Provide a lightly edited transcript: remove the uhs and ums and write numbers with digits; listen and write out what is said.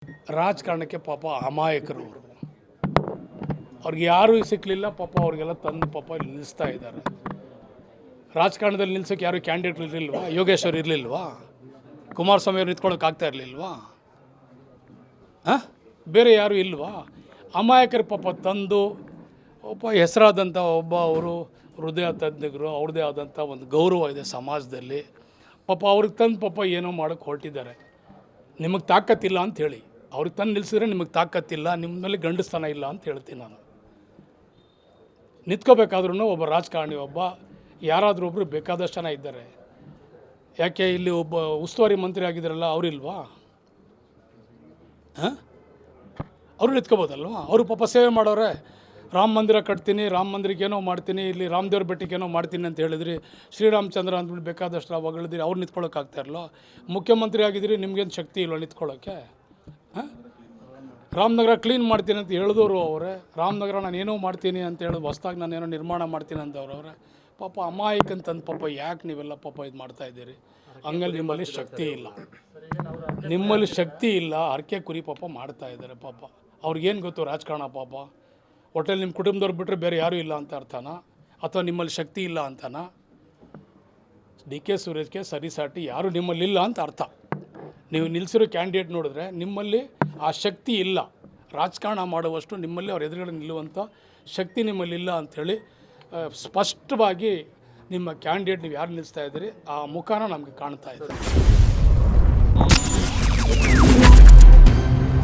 ರಾಜಕಾರಣಕ್ಕೆ ಪಾಪ ಅಮಾಯಕರು ಅವರು. ಅವ್ರಿಗೆ ಯಾರೂ ಸಿಕ್ಕಲಿಲ್ಲ ಪಾಪ, ಅವ್ರಿಗೆಲ್ಲ ತಂದು ಪಾಪ ಇಲ್ಲಿ ನಿಲ್ಲಿಸ್ತಾ ಇದ್ದಾರೆ. ರಾಜಕಾರಣದಲ್ಲಿ ನಿಲ್ಸೋಕ್ಕೆ ಯಾರು ಕ್ಯಾಂಡಿಡೇಟ್ ಇರಲಿಲ್ವಾ? ಯೋಗೇಶ್ವರ್ ಇರಲಿಲ್ವಾ? ಕುಮಾರಸ್ವಾಮಿ ಅವ್ರು ನಿಂತ್ಕೊಳ್ಳೋಕೆ ಆಗ್ತಾ ಇರಲಿಲ್ವಾ? ಬೇರೆ ಯಾರು ಇಲ್ವಾ? ಅಮಾಯಕರ ಪಾಪ ತಂದು ಒಬ್ಬ ಹೆಸರಾದಂಥ ಒಬ್ಬ ಅವರು ಹೃದಯ ತಜ್ಞರು, ಅವ್ರದ್ದೇ ಆದಂಥ ಒಂದು ಗೌರವ ಇದೆ ಸಮಾಜದಲ್ಲಿ. ಪಾಪ ಅವ್ರಿಗೆ ತಂದು ಪಾಪ ಏನೋ ಮಾಡೋಕ್ಕೆ ಹೊರಟಿದ್ದಾರೆ. ನಿಮಗೆ ತಾಕತ್ತಿಲ್ಲ ಅಂತ ಹೇಳಿ ಅವ್ರಿಗೆ ತಂದು ನಿಲ್ಲಿಸಿದ್ರೆ ನಿಮಗೆ ತಾಕತ್ತಿಲ್ಲ, ನಿಮ್ಮ ಮೇಲೆ ಗಂಡಸ್ತನ ಇಲ್ಲ ಅಂತ ಹೇಳ್ತೀನಿ ನಾನು. ನಿಂತ್ಕೋಬೇಕಾದ್ರೂ ಒಬ್ಬ ರಾಜಕಾರಣಿ, ಒಬ್ಬ ಯಾರಾದರೂ ಒಬ್ಬರು ಬೇಕಾದಷ್ಟು ಜನ ಇದ್ದಾರೆ. ಯಾಕೆ ಇಲ್ಲಿ ಒಬ್ಬ ಉಸ್ತುವಾರಿ ಮಂತ್ರಿ ಆಗಿದ್ದಾರಲ್ಲ, ಅವರಿಲ್ವಾ? ಅವರು ನಿಂತ್ಕೋಬೋದಲ್ವ? ಅವರು ಪಾಪ ಸೇವೆ ಮಾಡೋರೆ. ರಾಮ ಮಂದಿರ ಕಟ್ತೀನಿ, ರಾಮ ಮಂದಿರಕ್ಕೆ ಏನೋ ಮಾಡ್ತೀನಿ, ಇಲ್ಲಿ ರಾಮದೇವ್ರ ಬೆಟ್ಟಕ್ಕೆ ಏನೋ ಮಾಡ್ತೀನಿ ಅಂತ ಹೇಳಿದ್ರಿ. ಶ್ರೀರಾಮಚಂದ್ರ ಅಂದ್ಬಿಟ್ಟು ಬೇಕಾದಷ್ಟು ನಾವು ಹೊಗಳಿದ್ರಿ, ಅವ್ರು ನಿಂತ್ಕೊಳ್ಳೋಕೆ ಇರಲ್ಲ. ಮುಖ್ಯಮಂತ್ರಿ ಆಗಿದ್ದೀರಿ, ನಿಮಗೇನು ಶಕ್ತಿ ಇಲ್ವ ನಿಂತ್ಕೊಳ್ಳೋಕ್ಕೆ? ರಾಮನಗರ ಕ್ಲೀನ್ ಮಾಡ್ತೀನಿ ಅಂತ ಹೇಳಿದವರು ಅವರೇ. ರಾಮನಗರ ನಾನು ಏನೋ ಮಾಡ್ತೀನಿ ಅಂತ ಹೇಳೋದು, ಹೊಸ್ದಾಗಿ ನಾನು ಏನೋ ನಿರ್ಮಾಣ ಮಾಡ್ತೀನಿ ಅಂತವ್ರು ಅವರೇ. ಪಾಪ ಅಮಾಯಕಂತಂದು ಪಾಪ ಯಾಕೆ ನೀವೆಲ್ಲ ಪಾಪ ಇದು ಮಾಡ್ತಾಯಿದ್ದೀರಿ? ಹಂಗಲ್ಲಿ ನಿಮ್ಮಲ್ಲಿ ಶಕ್ತಿ ಇಲ್ಲ, ನಿಮ್ಮಲ್ಲಿ ಶಕ್ತಿ ಇಲ್ಲ. ಹರಕೆ ಕುರಿ ಪಾಪ ಮಾಡ್ತಾಯಿದ್ದಾರೆ ಪಾಪ. ಅವ್ರಿಗೇನು ಗೊತ್ತು ರಾಜಕಾರಣ ಪಾಪ? ಹೋಟೆಲ್ ನಿಮ್ಮ ಕುಟುಂಬದವ್ರು ಬಿಟ್ಟರೆ ಬೇರೆ ಯಾರೂ ಇಲ್ಲ ಅಂತ ಅರ್ಥನಾ? ಅಥವಾ ನಿಮ್ಮಲ್ಲಿ ಶಕ್ತಿ ಇಲ್ಲ ಅಂತನಾ? ಡಿ ಕೆ ಸುರೇಶ್ಗೆ ಸರಿಸಾಟಿ ಯಾರೂ ನಿಮ್ಮಲ್ಲಿಲ್ಲ ಅಂತ ಅರ್ಥ. ನೀವು ನಿಲ್ಲಿಸಿರೋ ಕ್ಯಾಂಡಿಡೇಟ್ ನೋಡಿದ್ರೆ ನಿಮ್ಮಲ್ಲಿ ಆ ಶಕ್ತಿ ಇಲ್ಲ, ರಾಜಕಾರಣ ಮಾಡುವಷ್ಟು ನಿಮ್ಮಲ್ಲಿ ಅವ್ರ ಎದುರುಗಡೆ ನಿಲ್ಲುವಂಥ ಶಕ್ತಿ ನಿಮ್ಮಲ್ಲಿಲ್ಲ ಅಂಥೇಳಿ ಸ್ಪಷ್ಟವಾಗಿ ನಿಮ್ಮ ಕ್ಯಾಂಡಿಡೇಟ್ ನೀವು ಯಾರು ನಿಲ್ಲಿಸ್ತಾ ಇದ್ದೀರಿ ಆ ಮುಖಾನ ನಮಗೆ ಕಾಣ್ತಾ ಇದೆ.